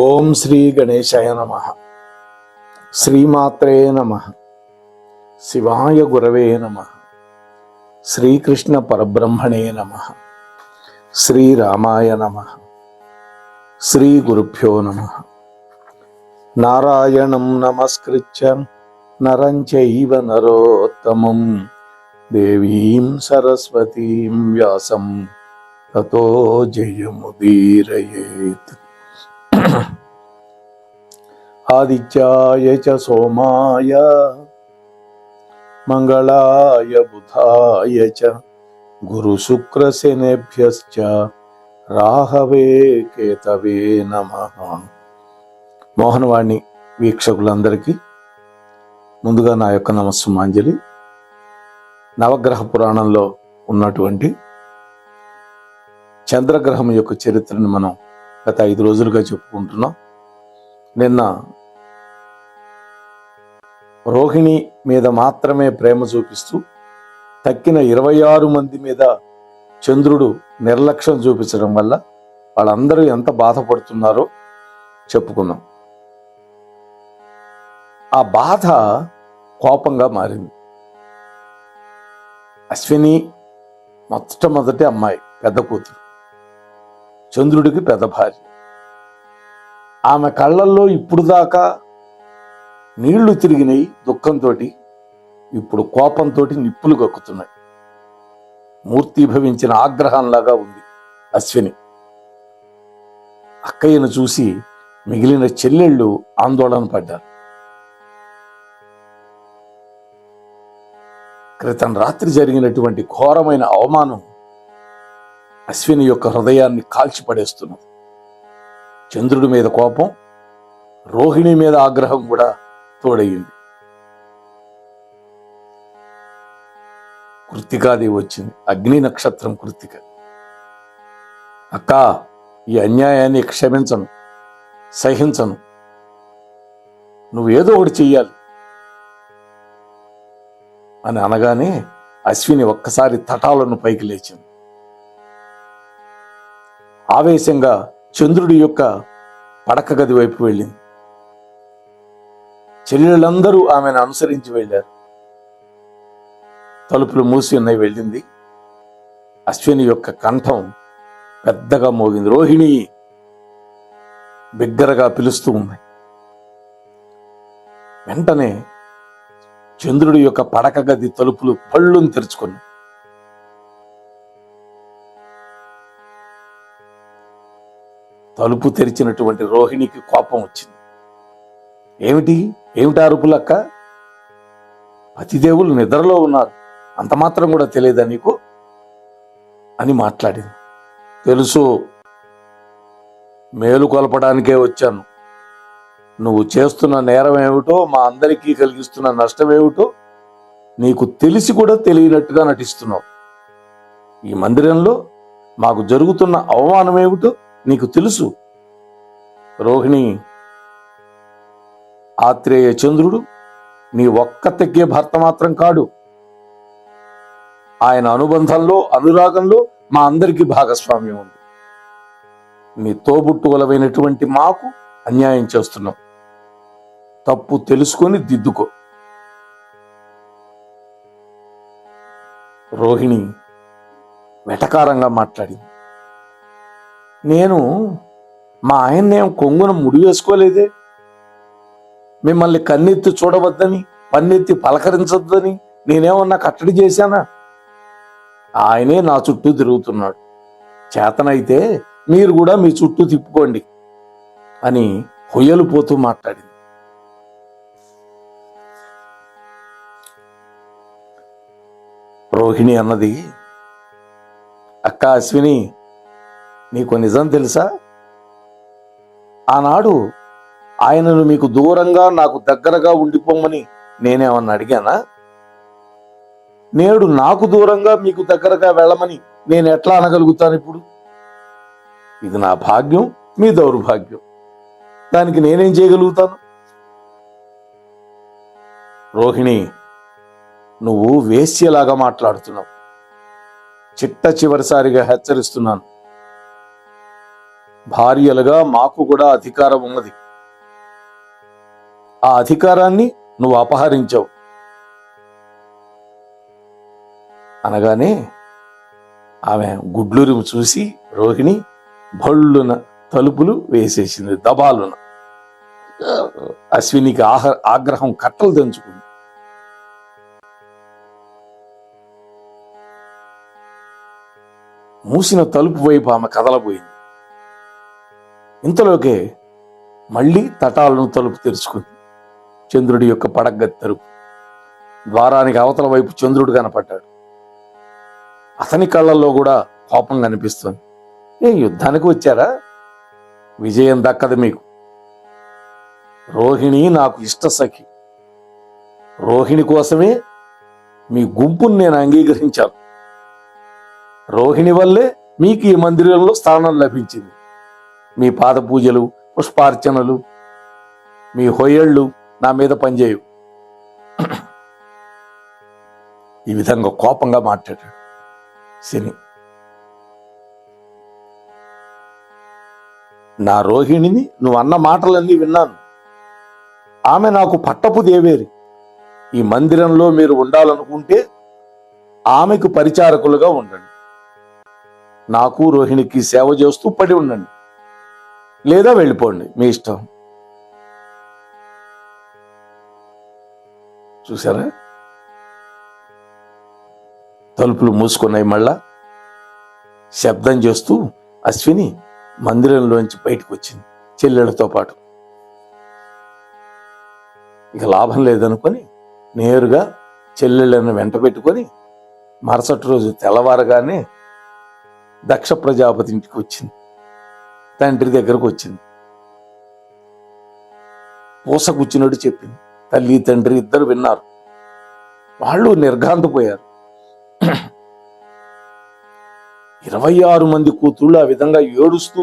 ఓం శ్రీ గణేశాయ నమః. శ్రీమాత్రే నమః. శివాయ గురవే నమః. శ్రీకృష్ణ పరబ్రహ్మణే నమః. శ్రీరామాయ నమః. శ్రీ గురుభ్యో నమః. నారాయణం నమస్కృత్య నరం చైవ నరోత్తమం దేవీం సరస్వతీం వ్యాసం తతో జయముదీరయేత్. ఆదిత్యాయ చ సోమాయ మంగళాయ బుధాయ చ గురు శుక్ర శనేభ్యశ్చ రాహవే కేతవే నమః. మోహనవాణి వీక్షకులందరికీ ముందుగా నా యొక్క నమస్సుమాంజలి. నవగ్రహ పురాణంలో ఉన్నటువంటి చంద్రగ్రహం యొక్క చరిత్రను మనం గత 5 రోజులుగా చెప్పుకుంటున్నాం. నిన్న రోహిణి మీద మాత్రమే ప్రేమ చూపిస్తూ తక్కిన 26 మంది మీద చంద్రుడు నిర్లక్ష్యం చూపించడం వల్ల వాళ్ళందరూ ఎంత బాధపడుతున్నారో చెప్పుకున్నాం. ఆ బాధ కోపంగా మారింది. అశ్విని మొట్టమొదటి అమ్మాయి, పెద్ద కూతురు, చంద్రుడికి పెద్ద భార్య. ఆమె కళ్ళల్లో ఇప్పుడు దాకా నీళ్లు తిరిగినాయి దుఃఖంతో. ఇప్పుడు కోపంతో నిప్పులు కక్కుతున్నాయి. మూర్తిభవించిన ఆగ్రహంలాగా ఉంది అశ్విని. అక్కయ్యను చూసి మిగిలిన చెల్లెళ్ళు ఆందోళన పడ్డారు. క్రితం రాత్రి జరిగినటువంటి ఘోరమైన అవమానం అశ్విని యొక్క హృదయాన్ని కాల్చిపడేస్తున్నది. చంద్రుడి మీద కోపం, రోహిణి మీద ఆగ్రహం కూడా తోడయింది. కృత్తికాదేవి వచ్చింది, అగ్ని నక్షత్రం కృత్తిక. అక్క, ఈ అన్యాయాన్ని క్షమించను, సహించను, నువ్వేదో ఒకటి చెయ్యాలి అని అనగానే అశ్విని ఒక్కసారి తటాలను పైకి లేచింది. ఆవేశంగా చంద్రుడి యొక్క పడక గది వైపు వెళ్ళింది. చెల్లెళ్ళందరూ ఆమెను అనుసరించి వెళ్ళారు. తలుపులు మూసి ఉన్నాయి. వెళ్ళింది. అశ్విని యొక్క కంఠం పెద్దగా మోగింది. రోహిణి బిగ్గరగా పిలుస్తూ ఉంది. వెంటనే చంద్రుడి యొక్క పడక గది తలుపులు పళ్ళును తెరుచుకున్నాయి. తలుపు తెరిచినటువంటి రోహిణికి కోపం వచ్చింది. ఏమిటి అరుపులక్క? పతిదేవులు నిద్రలో ఉన్నారు, అంత మాత్రం కూడా తెలియదా నీకు అని మాట్లాడింది. తెలుసు, మేలు కొలపడానికే వచ్చాను. నువ్వు చేస్తున్న నేరం ఏమిటో, మా అందరికీ కలిగిస్తున్న నష్టం ఏమిటో నీకు తెలిసి కూడా తెలియనట్టుగా నటిస్తున్నావు. ఈ మందిరంలో మాకు జరుగుతున్న అవమానం ఏమిటో నీకు తెలుసు. రోహిణి, ఆత్రేయ చంద్రుడు నీ ఒక్కతెక్కే భర్త మాత్రం కాడు. ఆయన అనుబంధంలో, అనురాగంలో మా అందరికీ భాగస్వామ్యం ఉంది. నీ తోబుట్టువులమైనటువంటి మాకు అన్యాయం చేస్తున్నావు. తప్పు తెలుసుకొని దిద్దుకో. రోహిణి వెటకారంగా మాట్లాడింది. నేను మా ఆయన్నేం కొంగున ముడి వేసుకోలేదే. మిమ్మల్ని కన్నెత్తి చూడవద్దని, పన్నెత్తి పలకరించొద్దని నేనేమన్నా కట్టడి చేశానా? ఆయనే నా చుట్టూ తిరుగుతున్నాడు. చేతనైతే మీరు కూడా మీ చుట్టూ తిప్పుకోండి అని హొయ్యలు పోతూ మాట్లాడింది. రోహిణి అన్నది, అక్క అశ్విని, నీకు నిజం తెలుసా? ఆనాడు ఆయనను మీకు దూరంగా నాకు దగ్గరగా ఉండిపోమని నేనేమన్నా అడిగానా? నేడు నాకు దూరంగా మీకు దగ్గరగా వెళ్ళమని నేను ఎట్లా అనగలుగుతాను? ఇప్పుడు ఇది నా భాగ్యం, మీ దౌర్భాగ్యం. దానికి నేనేం చేయగలుగుతాను? రోహిణి, నువ్వు వేశ్యలాగా మాట్లాడుతున్నావు. చిట్ట చివరిసారిగా హెచ్చరిస్తున్నాను. భార్యలుగా మాకు కూడా అధికారం ఉన్నది. ఆ అధికారాన్ని నువ్వు అపహరించావు అనగానే ఆమె గుడ్లూరి చూసి రోహిణి భళ్ళున తలుపులు వేసేసింది. దబాలున అశ్వినికి ఆగ్రహం కట్టలు దంచుకుంది. మూసిన తలుపు వైపు ఆమె కదలబోయింది. ఇంతలోకే మళ్ళీ తటాలను తలుపు తెరుచుకుంది. చంద్రుడి యొక్క పడగ్గది తలుపు. ద్వారానికి అవతల వైపు చంద్రుడు కనపడ్డాడు. అతని కళ్ళల్లో కూడా కోపం కనిపిస్తుంది. యుద్ధానికి వచ్చారా? విజయం దక్కదు మీకు. రోహిణి నాకు ఇష్ట సఖి. రోహిణి కోసమే మీ గుంపును నేను అంగీకరించాను. రోహిణి వల్లే మీకు ఈ మందిరంలో స్థానం లభించింది. మీ పాద పూజలు, పుష్పార్చనలు, మీ హొయ్యళ్ళు నా మీద పనిచేయు. ఈ విధంగా కోపంగా మాట్లాడాడు శని. నా రోహిణిని నువ్వు అన్న మాటలన్నీ విన్నాను. ఆమె నాకు పట్టపు దేవేరి. ఈ మందిరంలో మీరు ఉండాలనుకుంటే ఆమెకు పరిచారకులుగా ఉండండి. నాకు రోహిణికి సేవ చేస్తూ పడి ఉండండి, లేదా వెళ్ళిపోండి, మీ ఇష్టం. చూసారా? తలుపులు మూసుకున్నాయి. మళ్ళా శబ్దం చేస్తూ అశ్విని మందిరంలోంచి బయటకు వచ్చింది చెల్లెళ్ళతో పాటు. ఇక లాభం లేదనుకొని నేరుగా చెల్లెళ్ళను వెంట పెట్టుకొని మరుసటి రోజు తెల్లవారగానే దక్ష ప్రజాపతి ఇంటికి వచ్చింది. తండ్రి దగ్గరకు వచ్చింది. పూస కూర్చున్నట్టు చెప్పింది. తల్లి తండ్రి ఇద్దరు విన్నారు. వాళ్ళు నిర్ఘాంతపోయారు. 26 మంది కూతుళ్ళు ఆ విధంగా ఏడుస్తూ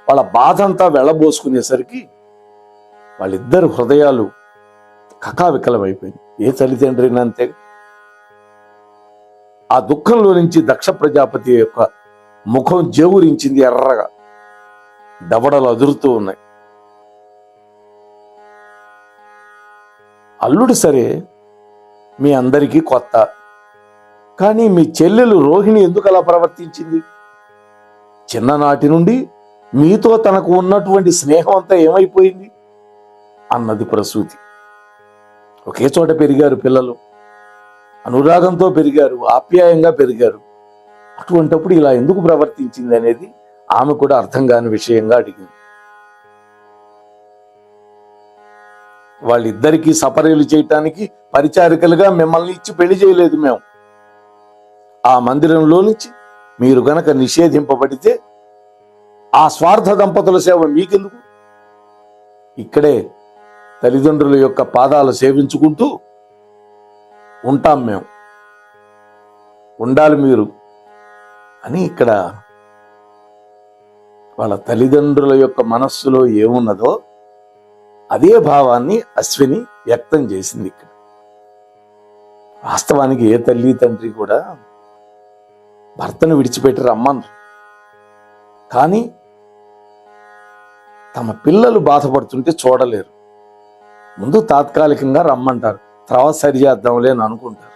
వాళ్ళ బాధ అంతా వెళ్ళబోసుకునేసరికి వాళ్ళిద్దరు హృదయాలు కకావికలమైపోయింది. ఏ తల్లిదండ్రిని అంతే. ఆ దుఃఖంలో నుంచి దక్ష ప్రజాపతి యొక్క ముఖం జేవురించింది. ఎర్రగా దవడలు అదురుతూ ఉన్నాయి. అల్లుడు సరే మీ అందరికీ కొత్త, కానీ మీ చెల్లెలు రోహిణి ఎందుకు అలా ప్రవర్తించింది? చిన్ననాటి నుండి మీతో తనకు ఉన్నటువంటి స్నేహం అంతా ఏమైపోయింది అన్నది ప్రసూతి. ఒకే చోట పెరిగారు పిల్లలు, అనురాగంతో పెరిగారు, ఆప్యాయంగా పెరిగారు. అటువంటప్పుడు ఇలా ఎందుకు ప్రవర్తించింది అనేది ఆమె కూడా అర్థం కాని విషయంగా అడిగింది. వాళ్ళిద్దరికీ సపర్యలు చేయటానికి పరిచారికలుగా మిమ్మల్ని ఇచ్చి పెళ్లి చేయలేదు మేము. ఆ మందిరంలో నుంచి మీరు గనక నిషేధింపబడితే ఆ స్వార్థ దంపతుల సేవ మీకెందుకు? ఇక్కడే తల్లిదండ్రుల యొక్క పాదాలు సేవించుకుంటూ ఉంటాం మేము, ఉండాలి మీరు అని ఇక్కడ వాళ్ళ తల్లిదండ్రుల యొక్క మనస్సులో ఏమున్నదో అదే భావాన్ని అశ్విని వ్యక్తం చేసింది. ఇక్కడ వాస్తవానికి ఏ తల్లి తండ్రి కూడా భర్తను విడిచిపెట్టి రమ్మన్నారు, కానీ తమ పిల్లలు బాధపడుతుంటే చూడలేరు. ముందు తాత్కాలికంగా రమ్మంటారు, తర్వాత సరి చేద్దాంలే అని అనుకుంటారు.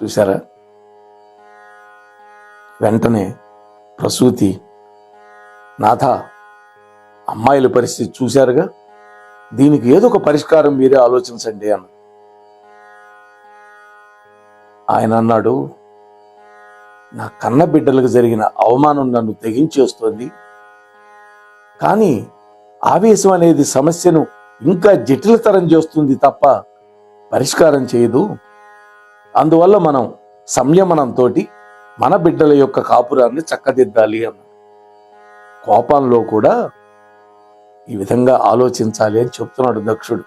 చూసారా? వెంటనే ప్రసూతి, నాథ అమ్మాయిల పరిస్థితి చూశారుగా, దీనికి ఏదో ఒక పరిష్కారం మీరే ఆలోచించండి అన్న. ఆయన అన్నాడు, నా కన్న బిడ్డలకు జరిగిన అవమానం నన్ను తెగించేస్తోంది, కానీ ఆవేశం అనేది సమస్యను ఇంకా జటిలతరం చేస్తుంది తప్ప పరిష్కారం చేయదు. అందువల్ల మనం సంయమనంతో మన బిడ్డల యొక్క కాపురాన్ని చక్కదిద్దాలి అన్న. కోపంలో కూడా ఈ విధంగా ఆలోచించాలి అని చెప్తున్నాడు దక్షుడు.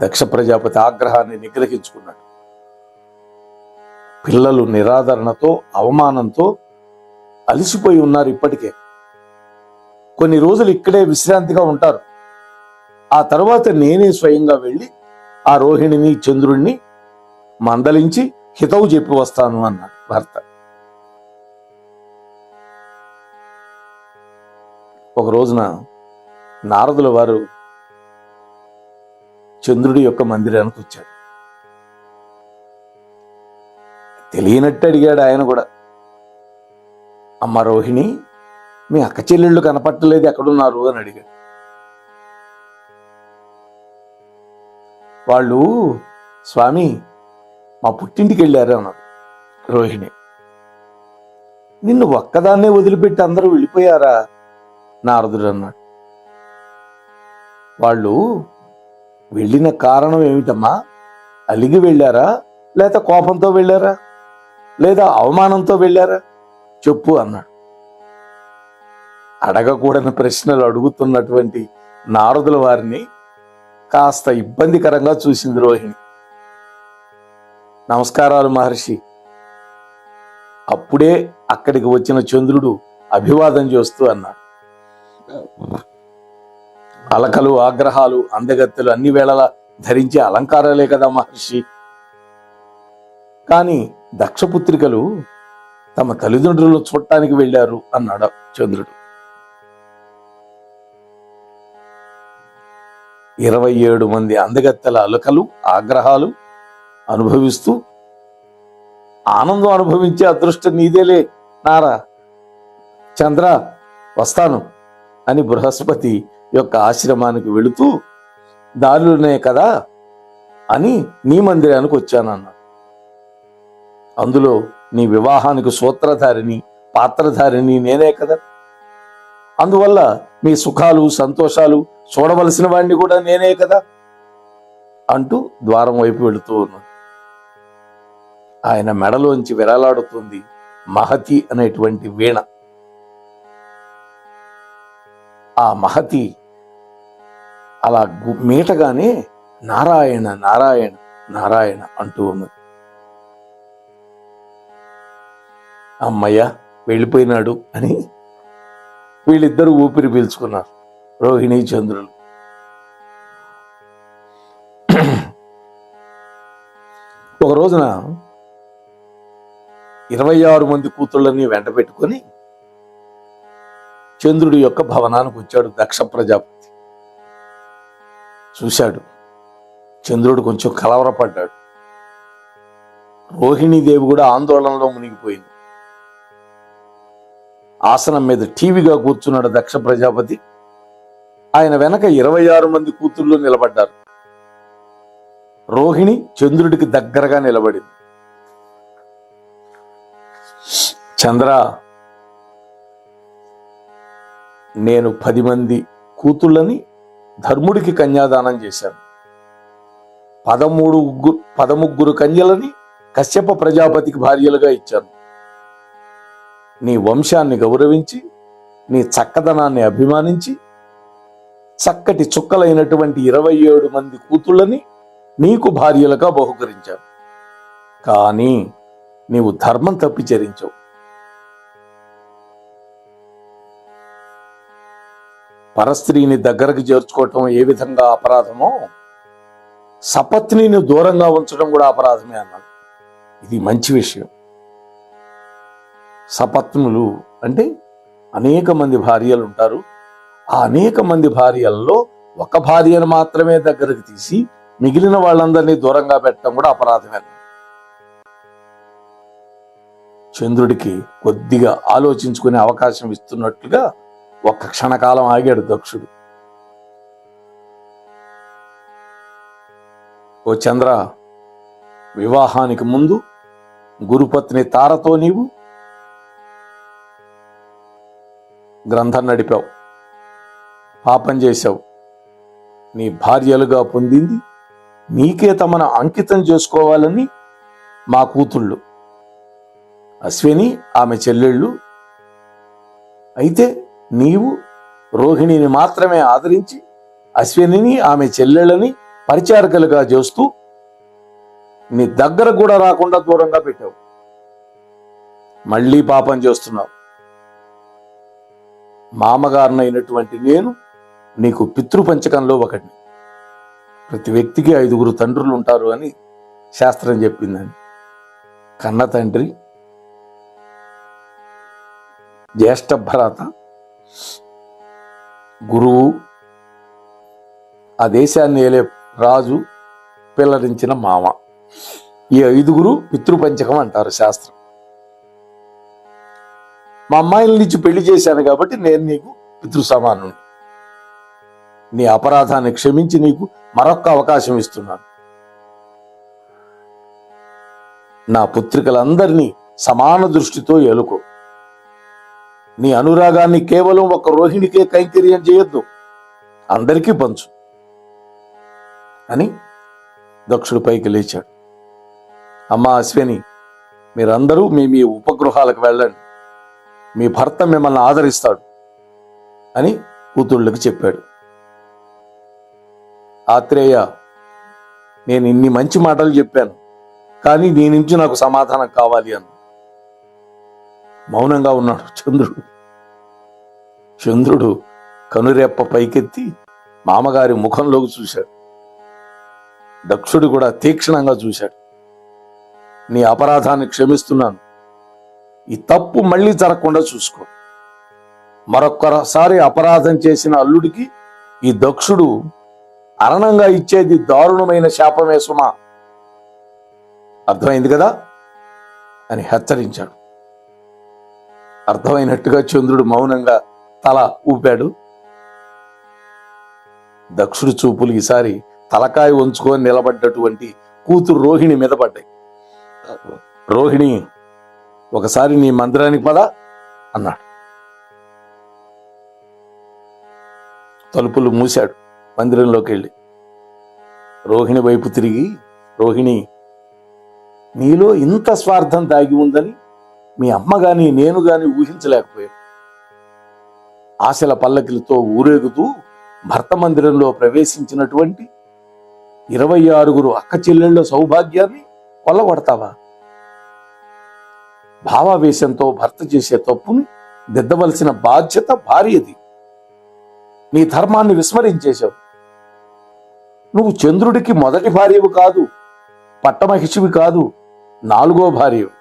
దక్ష ప్రజాపతి ఆగ్రహాన్ని నిగ్రహించుకున్నాడు. పిల్లలు నిరాదరణతో, అవమానంతో అలసిపోయి ఉన్నారు. ఇప్పటికే కొన్ని రోజులు ఇక్కడే విశ్రాంతిగా ఉంటారు. ఆ తర్వాత నేనే స్వయంగా వెళ్ళి ఆ రోహిణిని, చంద్రుణ్ణి మందలించి హితవు చెప్పి వస్తాను అన్నాడు భర్త. ఒక రోజున నారదుల వారు చంద్రుడి యొక్క మందిరానికి వచ్చాడు. తెలియనట్టు అడిగాడు ఆయన కూడా, అమ్మ రోహిణి, మీ అక్క చెల్లెళ్ళు కనపట్టలేదు, ఎక్కడున్నారు అని అడిగాడు. వాళ్ళు స్వామి మా పుట్టింటికి వెళ్ళారు అన్నారు రోహిణి. నిన్ను ఒక్కదాన్నే వదిలిపెట్టి అందరూ వెళ్ళిపోయారా నారదుడు అన్నాడు. వాళ్ళు వెళ్ళిన కారణం ఏమిటమ్మా? అలిగి వెళ్ళారా, లేదా కోపంతో వెళ్ళారా, లేదా అవమానంతో వెళ్ళారా చెప్పు అన్నాడు. అడగకూడని ప్రశ్నలు అడుగుతున్నటువంటి నారదుల వారిని కాస్త ఇబ్బందికరంగా చూసింది రోహిణి. నమస్కారాలు మహర్షి. అప్పుడే అక్కడికి వచ్చిన చంద్రుడు అభివాదం చేస్తూ అన్నాడు, అలకలు, ఆగ్రహాలు, అందగత్తెలు అన్ని వేళలా ధరించే అలంకారాలే కదా మహర్షి. కానీ దక్షపుత్రికలు తమ తల్లిదండ్రులను చూడటానికి వెళ్ళారు అన్నాడు చంద్రుడు. 27 మంది అందగత్తెల అలకలు, ఆగ్రహాలు అనుభవిస్తూ ఆనందం అనుభవించే అదృష్టం నీదేలే నారా. చంద్ర వస్తాను అని బృహస్పతి యొక్క ఆశ్రమానికి వెళుతూ దారిలోనే కదా అని నీ మందిరానికి వచ్చానన్నా. అందులో నీ వివాహానికి సూత్రధారిని, పాత్రధారిని నేనే కదా. అందువల్ల మీ సుఖాలు, సంతోషాలు చూడవలసిన వాడిని కూడా నేనే కదా అంటూ ద్వారం వైపు వెళుతూ ఉన్నాడు. ఆయన మెడలోంచి విరలాడుతుంది మహతి అనేటువంటి వీణ. ఆ మహతి అలా మీటగానే నారాయణ నారాయణ నారాయణ అంటూ ఉన్నది. అమ్మయ్య వెళ్ళిపోయినాడు అని వీళ్ళిద్దరూ ఊపిరి పీల్చుకున్నారు, రోహిణి చంద్రులు. ఒక రోజున 26 మంది కూతుళ్ళని వెంట పెట్టుకొని చంద్రుడి యొక్క భవనానికి వచ్చాడు దక్ష ప్రజాపతి. చూశాడు, చంద్రుడు కొంచెం కలవరపడ్డాడు. రోహిణీదేవి కూడా ఆందోళనలో మునిగిపోయింది. ఆసనం మీద టీవీగా కూర్చున్నాడు దక్ష ప్రజాపతి. ఆయన వెనక 26 మంది కూతుళ్ళు నిలబడ్డారు. రోహిణి చంద్రుడికి దగ్గరగా నిలబడింది. చంద్ర, నేను 10 మంది కూతుళ్ళని ధర్ముడికి కన్యాదానం చేశాను. 13 కన్యలని కశ్యప ప్రజాపతికి భార్యలుగా ఇచ్చాను. నీ వంశాన్ని గౌరవించి, నీ చక్కదనాన్ని అభిమానించి, చక్కటి చుక్కలైనటువంటి 27 మంది కూతుళ్ళని నీకు భార్యలుగా బహుకరించాను. కానీ నీవు ధర్మం తప్పి చరించావు. పరస్త్రీని దగ్గరకు చేర్చుకోవటం ఏ విధంగా అపరాధమో, సపత్నిని దూరంగా ఉంచడం కూడా అపరాధమే అన్నాడు. ఇది మంచి విషయం. సపత్నులు అంటే అనేక మంది భార్యలు ఉంటారు. ఆ అనేక మంది భార్యల్లో ఒక భార్యను మాత్రమే దగ్గరకు తీసి మిగిలిన వాళ్ళందరినీ దూరంగా పెట్టడం కూడా అపరాధమే. చంద్రుడికి కొద్దిగా ఆలోచించుకునే అవకాశం ఇస్తున్నట్లుగా ఒక్క క్షణకాలం ఆగాడు దక్షుడు. ఓ చంద్ర, వివాహానికి ముందు గురుపత్ని తారతో నీవు గ్రంథం నడిపావు, పాపం చేశావు. నీ భార్యలుగా పొందింది నీకే తమను అంకితం చేసుకోవాలని మా కూతుళ్ళు అశ్విని, ఆమె చెల్లెళ్ళు. అయితే నీవు రోహిణిని మాత్రమే ఆదరించి అశ్వినిని, ఆమె చెల్లెళ్ళని పరిచారకులుగా చేస్తూ నీ దగ్గర కూడా రాకుండా దూరంగా పెట్టావు. మళ్ళీ పాపం చేస్తున్నావు. మామగారినైనటువంటి నేను నీకు పితృపంచకంలో ఒకటి. ప్రతి వ్యక్తికి 5 తండ్రులు ఉంటారు అని శాస్త్రం చెప్పిందని. కన్న తండ్రి, జ్యేష్ఠ భ్రాత, గురువు, ఆ దేశాన్ని ఏలే రాజు, పిల్లరించిన మామ, ఈ 5గురు పితృపంచకం అంటారు శాస్త్రం. మా అమ్మాయిల నుంచి పెళ్లి చేశాను కాబట్టి నేను నీకు పితృ సమానుని. నీ అపరాధాన్ని క్షమించి నీకు మరొక్క అవకాశం ఇస్తున్నాను. నా పుత్రికలందరినీ సమాన దృష్టితో ఏలుకో. నీ అనురాగాన్ని కేవలం ఒక రోహిణికే కైంకర్యం చేయొద్దు, అందరికీ పంచు అని దక్షుడు పైకి లేచాడు. అమ్మా అశ్విని, మీరందరూ మీ మీ ఉపగృహాలకు వెళ్ళండి, మీ భర్త మిమ్మల్ని ఆదరిస్తాడు అని కూతుళ్ళకి చెప్పాడు. ఆత్రేయ, నేను ఇన్ని మంచి మాటలు చెప్పాను, కానీ నీ నుంచి నాకు సమాధానం కావాలి అన్న. మౌనంగా ఉన్నాడు చంద్రుడు. చంద్రుడు కనురెప్ప పైకెత్తి మామగారి ముఖంలోకి చూశాడు. దక్షుడు కూడా తీక్షణంగా చూశాడు. నీ అపరాధాన్ని క్షమిస్తున్నాను, ఈ తప్పు మళ్ళీ జరగకుండా చూసుకో. మరొక్కసారి అపరాధం చేసిన అల్లుడికి ఈ దక్షుడు అరణంగా ఇచ్చేది దారుణమైన శాపమే సుమా, అర్థమైంది కదా అని హెచ్చరించాడు. అర్థమైనట్టుగా చంద్రుడు మౌనంగా తల ఊపాడు. దక్షుడి చూపులు ఈసారి తలకాయ ఉంచుకొని నిలబడ్డటువంటి కూతురు రోహిణి మీద పడ్డాయి. రోహిణి, ఒకసారి నీ మందిరానికి పద అన్నాడు. తలుపులు మూశాడు. మందిరంలోకి వెళ్ళి రోహిణి వైపు తిరిగి, రోహిణి, నీలో ఇంత స్వార్థం దాగి ఉందని మీ అమ్మ గాని నేను గాని ఊహించలేకపోయాను. ఆశల పల్లకిలతో ఊరేగుతూ భర్త మందిరంలో ప్రవేశించినటువంటి 26 అక్క చెల్లెళ్ళ సౌభాగ్యాన్ని కొల్లగొడతావా? భావావేశంతో భర్త చేసే తప్పుని దిద్దవలసిన బాధ్యత భార్యది. నీ ధర్మాన్ని విస్మరించేశావు. నువ్వు చంద్రుడికి మొదటి భార్యవు కాదు, పట్టమహిషివి కాదు, 4వ భార్యవు.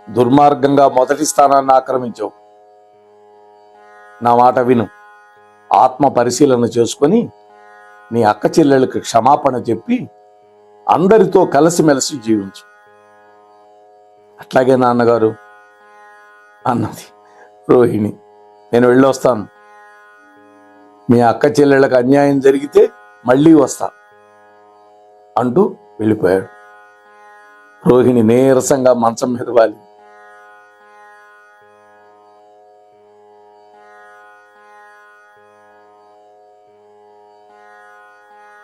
దుర్మార్గంగా మొదటి స్థానాన్ని ఆక్రమించావు. నా మాట విను. ఆత్మ పరిశీలన చేసుకొని నీ అక్క చెల్లెళ్ళకి క్షమాపణ చెప్పి అందరితో కలిసిమెలిసి జీవించు. అట్లాగే నాన్నగారు అన్నది రోహిణి. నేను వెళ్ళొస్తాను. మీ అక్క చెల్లెళ్ళకి అన్యాయం జరిగితే మళ్ళీ వస్తా అంటూ వెళ్ళిపోయాడు. రోహిణి నీరసంగా మంచం మీద వాలి.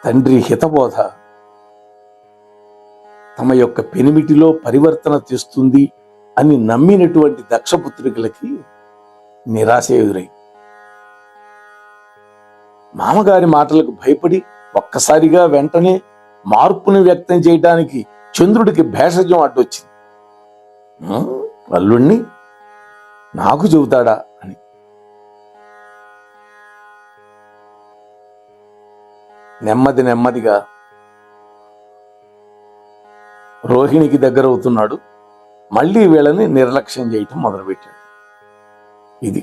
తండ్రి హితబోధ తమ యొక్క పెనిమిటిలో పరివర్తన తెస్తుంది అని నమ్మినటువంటి దక్షపుత్రికలకి నిరాశ ఎదురై మామగారి మాటలకు భయపడి ఒక్కసారిగా వెంటనే మార్పుని వ్యక్తం చేయడానికి చంద్రుడికి భేషజం అడ్డొచ్చింది. అల్లుణ్ణి నాకు చెబుతాడా అని. నెమ్మదిగా రోహిణికి దగ్గర అవుతున్నాడు. మళ్ళీ వీళ్ళని నిర్లక్ష్యం చేయటం మొదలుపెట్టాడు. ఇది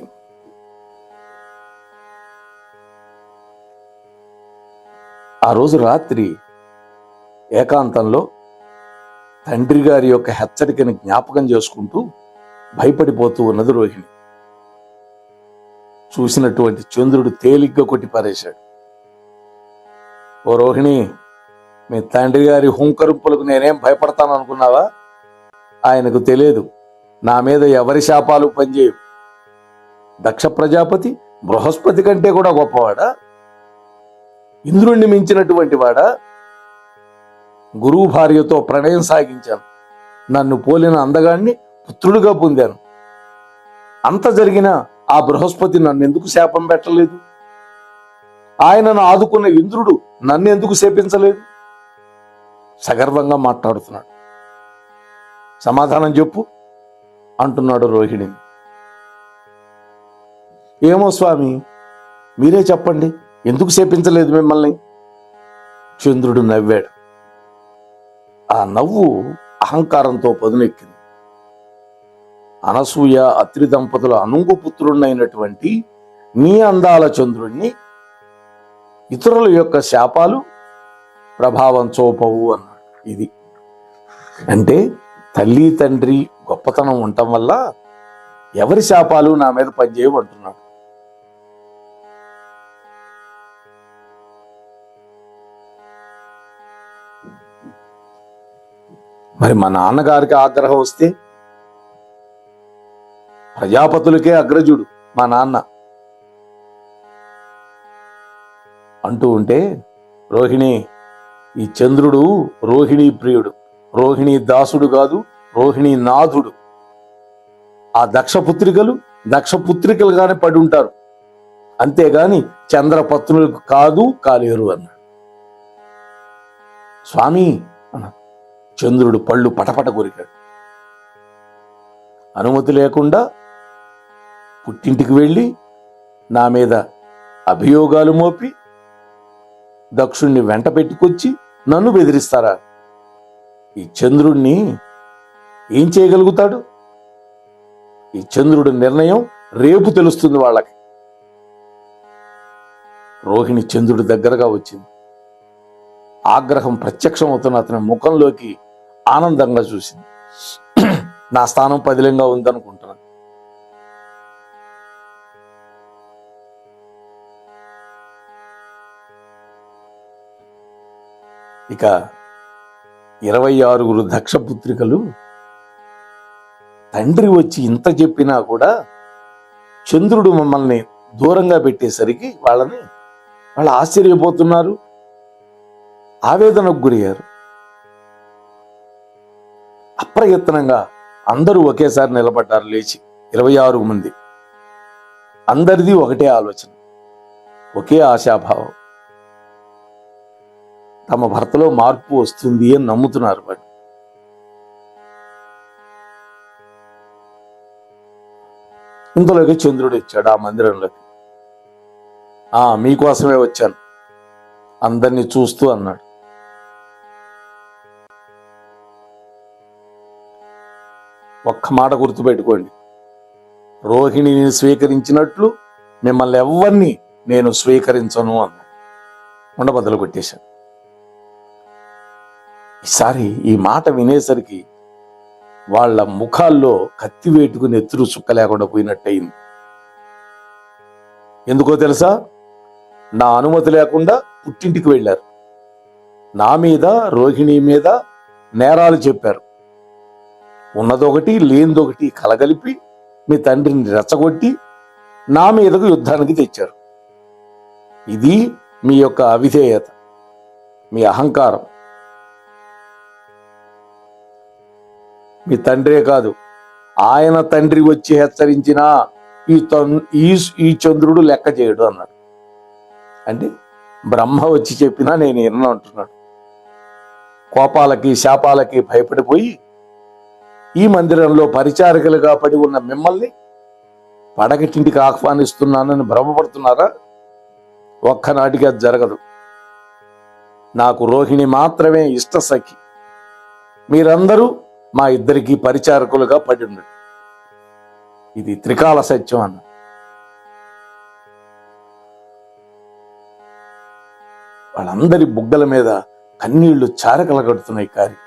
ఆ రోజు రాత్రి ఏకాంతంలో తండ్రి గారి యొక్క హెచ్చరికని జ్ఞాపకం చేసుకుంటూ భయపడిపోతూ ఉన్నది రోహిణి. చూసినటువంటి చంద్రుడు తేలిగ్గా కొట్టి పారేశాడు. ఓ రోహిణి, మీ తండ్రి గారి హుంకరింపులకు నేనేం భయపడతాను అనుకున్నావా? ఆయనకు తెలియదు నా మీద ఎవరి శాపాలు పనిచేయవు. దక్ష ప్రజాపతి బృహస్పతి కంటే కూడా గొప్పవాడా? ఇంద్రుణ్ణి మించినటువంటి వాడా? గురువు భార్యతో ప్రణయం సాగించాను. నన్ను పోలిన అందగాన్ని పుత్రుడుగా పొందాను. అంత జరిగినా ఆ బృహస్పతి నన్నెందుకు శాపం పెట్టలేదు? ఆయనను ఆదుకున్న ఇంద్రుడు నన్నెందుకు శపించలేదు? సగర్వంగా మాట్లాడుతున్నాడు. సమాధానం చెప్పు అంటున్నాడు రోహిణిని. ఏమో స్వామి, మీరే చెప్పండి, ఎందుకు శపించలేదు మిమ్మల్ని? చంద్రుడు నవ్వాడు. ఆ నవ్వు అహంకారంతో పదునెక్కింది. అనసూయ అత్రి దంపతుల అనుంగు పుత్రుడైనటువంటి నీ అందాల చంద్రుణ్ణి ఇతరుల యొక్క శాపాలు ప్రభావం చూపవు అన్నాడు. ఇది అంటే తల్లి తండ్రి గొప్పతనం ఉండటం వల్ల ఎవరి శాపాలు నా మీద పనిచేయవు అంటున్నాడు. మరి మా నాన్నగారికి ఆగ్రహం వస్తే, ప్రజాపతులకే అగ్రజుడు మా నాన్న అంటూ ఉంటే, రోహిణి, ఈ చంద్రుడు రోహిణీ ప్రియుడు, రోహిణీ దాసుడు కాదు, రోహిణీ నాథుడు. ఆ దక్షపుత్రికలుగానే పడి ఉంటారు, అంతేగాని చంద్రపత్నులకు కాదు కాలేరు అన్నాడు. స్వామి అన్నాడు. చంద్రుడు పళ్ళు పటపట కొరికాడు. అనుమతి లేకుండా పుట్టింటికి వెళ్ళి నా మీద అభియోగాలు మోపి దక్షుణ్ణి వెంట పెట్టుకొచ్చి నన్ను బెదిరిస్తారా? ఈ చంద్రుణ్ణి ఏం చేయగలుగుతాడు? ఈ చంద్రుడి నిర్ణయం రేపు తెలుస్తుంది వాళ్ళకి. రోహిణి చంద్రుడి దగ్గరగా వచ్చింది. ఆగ్రహం ప్రత్యక్షం అవుతున్న అతని ముఖంలోకి ఆనందంగా చూసింది. నా స్థానం పదిలంగా ఉందనుకుంటున్నాను. ఇక 26 దక్షపుత్రికలు తండ్రి వచ్చి ఇంత చెప్పినా కూడా చంద్రుడు మమ్మల్ని దూరంగా పెట్టేసరికి వాళ్ళు ఆశ్చర్యపోతున్నారు, ఆవేదనకు గురయ్యారు. అప్రయత్నంగా అందరూ ఒకేసారి నిలబడ్డారు. లేచి 26 మంది, అందరిది ఒకటే ఆలోచన, ఒకే ఆశాభావం. తమ భర్తలో మార్పు వస్తుంది అని నమ్ముతున్నారు. వాడు ఇంతలోకి చంద్రుడు వచ్చాడు ఆ మందిరంలోకి. మీకోసమే వచ్చాను, అందరినీ చూస్తూ అన్నాడు. ఒక్క మాట గుర్తుపెట్టుకోండి, రోహిణిని స్వీకరించినట్లు మిమ్మల్ని ఎవరిని నేను స్వీకరించను అన్నాడు. ఉండబద్దలు కొట్టేశాను. ఈసారి ఈ మాట వినేసరికి వాళ్ళ ముఖాల్లో కత్తి వేటుకుని ఎత్తురు చుక్క లేకుండా పోయినట్టయింది. ఎందుకో తెలుసా? నా అనుమతి లేకుండా పుట్టింటికి వెళ్ళారు, నా మీద రోహిణి మీద నేరాలు చెప్పారు, ఉన్నదొకటి లేనిదొకటి కలగలిపి మీ తండ్రిని రెచ్చగొట్టి నా మీదకు యుద్ధానికి తెచ్చారు. ఇది మీ యొక్క అవిధేయత, మీ అహంకారం. మీ తండ్రే కాదు, ఆయన తండ్రి వచ్చి హెచ్చరించినా ఈ చంద్రుడు లెక్క చేయడు అన్నాడు. అంటే బ్రహ్మ వచ్చి చెప్పినా నేను వినను అంటున్నాడు. కోపాలకి శాపాలకి భయపడిపోయి ఈ మందిరంలో పరిచారికలుగా పడి ఉన్న మిమ్మల్ని పడగటింటికి ఆహ్వానిస్తున్నానని భ్రమపడుతున్నారా? ఒక్కనాటికి అది జరగదు. నాకు రోహిణి మాత్రమే ఇష్ట సఖి, మీరందరూ మా ఇద్దరికి పరిచారకులుగా పడి ఉండండి. ఇది త్రికాల సత్యం అన్న. వాళ్ళందరి బుగ్గల మీద కన్నీళ్లు చారకల కడుతున్నాయి కారి.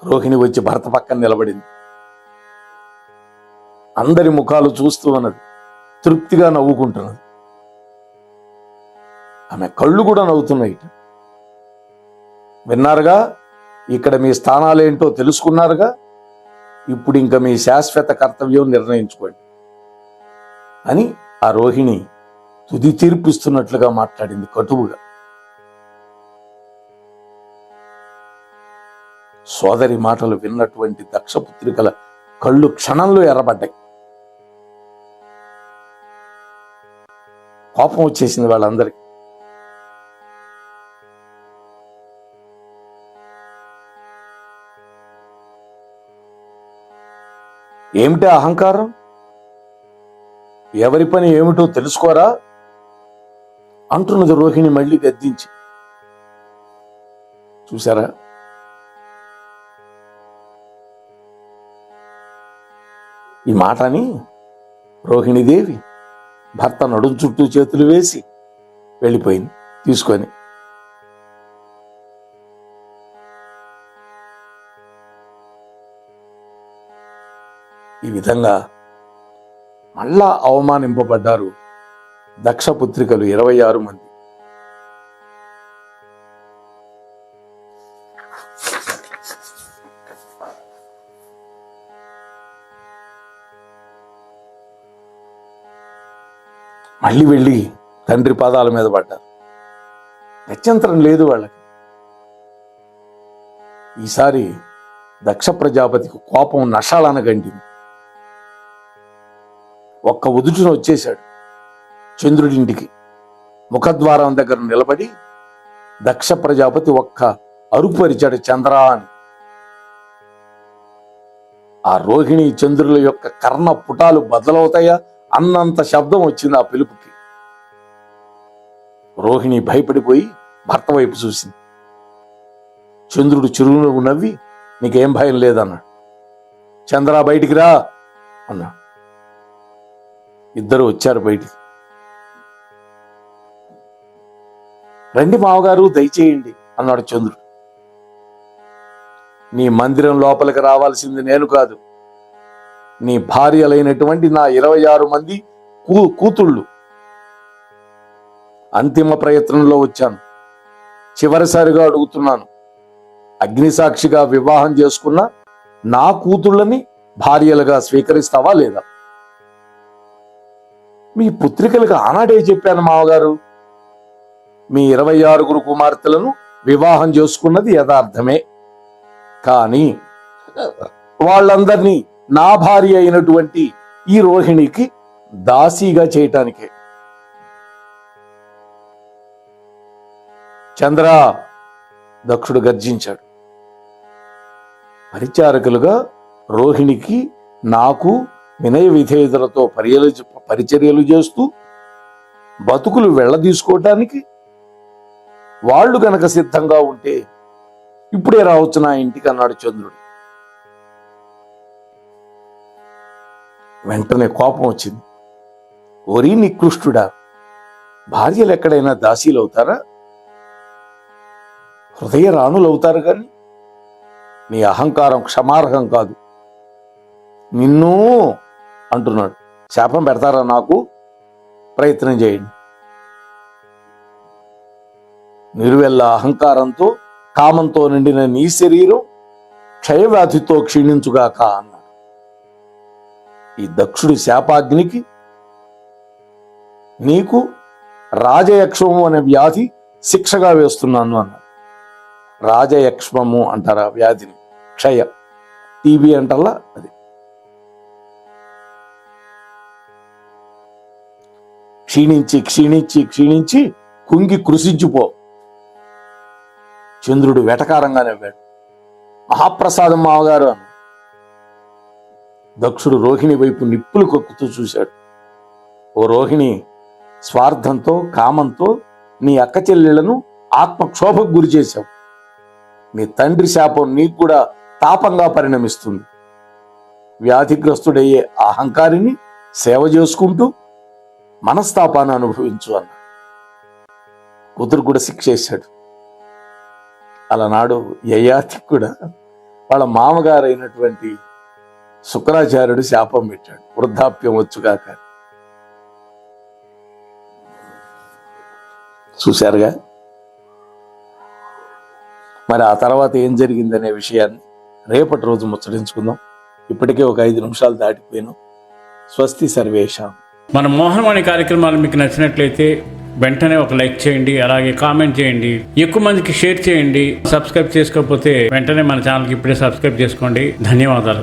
రోహిణి వచ్చి భర్త పక్కన నిలబడింది. అందరి ముఖాలు చూస్తూ ఉన్నది, తృప్తిగా నవ్వుకుంటున్నది. ఆమె కళ్ళు కూడా నవ్వుతున్నాయి. విన్నారుగా, ఇక్కడ మీ స్థానాలేంటో తెలుసుకున్నారుగా, ఇప్పుడు ఇంకా మీ శాశ్వత కర్తవ్యం నిర్ణయించుకోండి అని ఆ రోహిణి తుది తీర్పిస్తున్నట్లుగా మాట్లాడింది కటువుగా. సోదరి మాటలు విన్నటువంటి దక్షపుత్రికల కళ్ళు క్షణంలో ఎర్రబడ్డాయి. కోపం వచ్చేసింది వాళ్ళందరికీ. ఏమిటి అహంకారం? ఎవరి పని ఏమిటో తెలుసుకోరా అంటున్నది రోహిణి మళ్ళీ గద్దించి. చూసారా, ఈ మాటని రోహిణీదేవి భర్త నడుం చుట్టూ చేతులు వేసి వెళ్ళిపోయింది తీసుకొని. ఈ విధంగా మళ్ళా అవమానింపబడ్డారు దక్షపుత్రికలు 26 మంది. మళ్ళీ వెళ్ళి తండ్రి పాదాల మీద పడ్డారు. గత్యంతరం లేదు వాళ్ళకి. ఈసారి దక్ష ప్రజాపతికి కోపం నషాళన గంటింది. ఒక్క ఉదుటిన వచ్చేశాడు చంద్రుడింటికి. ముఖద్వారం దగ్గర నిలబడి దక్ష ప్రజాపతి ఒక్క అరుపు అరిచాడు, చంద్రా అని. ఆ రోహిణి చంద్రుల యొక్క కర్ణ పుటాలు బదలవుతాయా అన్నంత శబ్దం వచ్చింది ఆ పిలుపుకి. రోహిణి భయపడిపోయి భర్త వైపు చూసింది. చంద్రుడు చిరునవ్వు నవ్వి, నీకేం భయం లేదన్నాడు. చంద్ర బయటికి రా అన్నాడు. ఇద్దరు వచ్చారు బయటికి. రండి మావగారు, దయచేయండి అన్నాడు చంద్రుడు. నీ మందిరం లోపలికి రావాల్సింది నేను కాదు, నీ భార్యలైనటువంటి నా 26 మంది కూతుళ్ళు. అంతిమ ప్రయత్నంలో వచ్చాను. చివరిసారిగా అడుగుతున్నాను, అగ్నిసాక్షిగా వివాహం చేసుకున్న నా కూతుళ్ళని భార్యలుగా స్వీకరిస్తావా లేదా? మీ పుత్రికలకు ఆనాడే చెప్పాను మావగారు, మీ 26 కుమార్తెలను వివాహం చేసుకున్నది యథార్థమే. కానీ వాళ్ళందరినీ నా భార్య అయినటువంటి ఈ రోహిణికి దాసీగా చేయటానికే. చంద్ర, దక్షుడు గర్జించాడు. పరిచారకులుగా రోహిణికి నాకు వినయ విధేయతలతో పరిచర్యలు చేస్తూ బతుకులు వెళ్ళదీసుకోవటానికి వాళ్ళు గనక సిద్ధంగా ఉంటే ఇప్పుడే రావచ్చు నా ఇంటికి అన్నాడు చంద్రుడు. వెంటనే కోపం వచ్చింది. ఓరి నికృష్టుడా, భార్యలు ఎక్కడైనా దాసీలు అవుతారా? హృదయ రాణులు అవుతారు. కానీ నీ అహంకారం క్షమార్హం కాదు. నిన్ను అంటున్నాడు. శాపం పెడతారా నాకు? ప్రయత్నం చేయండి. నిరువెల్ల అహంకారంతో కామంతో నిండిన నీ శరీరం క్షయవ్యాధితో క్షీణించుగాక అన్నాడు. ఈ దక్షుడి శాపాగ్నికి నీకు రాజయక్ష్మము అనే వ్యాధి శిక్షగా వేస్తున్నాను అన్నాడు. రాజయక్ష్మము అంటారా వ్యాధిని? క్షయ, టీబీ అంటారా అది. క్షీణించి క్షీణించి క్షీణించి కుంగి కృషించిపో. చంద్రుడు వెటకారంగా నవ్వాడు. మహాప్రసాదం మావగారు అన్న. దక్షుడు రోహిణి వైపు నిప్పులు కొక్కుతూ చూశాడు. ఓ రోహిణి, స్వార్థంతో కామంతో నీ అక్క చెల్లెళ్లను ఆత్మక్షోభకు గురి చేశావు. నీ తండ్రి శాపం నీకు కూడా తాపంగా పరిణమిస్తుంది. వ్యాధిగ్రస్తుడయ్యే అహంకారిని సేవ చేసుకుంటూ మనస్తాపాన్ని అనుభవించు అన్న. కూతురు కూడా శిక్షేశాడు. అలనాడు యయాతి కూడా వాళ్ళ మామగారు అయినటువంటి శుక్రాచార్యుడు శాపం పెట్టాడు, వృద్ధాప్యం వచ్చుగాక. చూశారుగా. మరి ఆ తర్వాత ఏం జరిగిందనే విషయాన్ని రేపటి రోజు ముచ్చటించుకుందాం. ఇప్పటికే ఒక 5 నిమిషాలు దాటిపోయాను. స్వస్తి సర్వేషాం. మన మోహనవాణి కార్యక్రమాలు మీకు నచ్చినట్లయితే వెంటనే ఒక లైక్ చేయండి, అలాగే కామెంట్ చేయండి, ఎక్కువ మందికి షేర్ చేయండి. సబ్స్క్రైబ్ చేసుకోకపోతే వెంటనే మన ఛానల్కి ఇప్పుడే సబ్స్క్రైబ్ చేసుకోండి. ధన్యవాదాలు.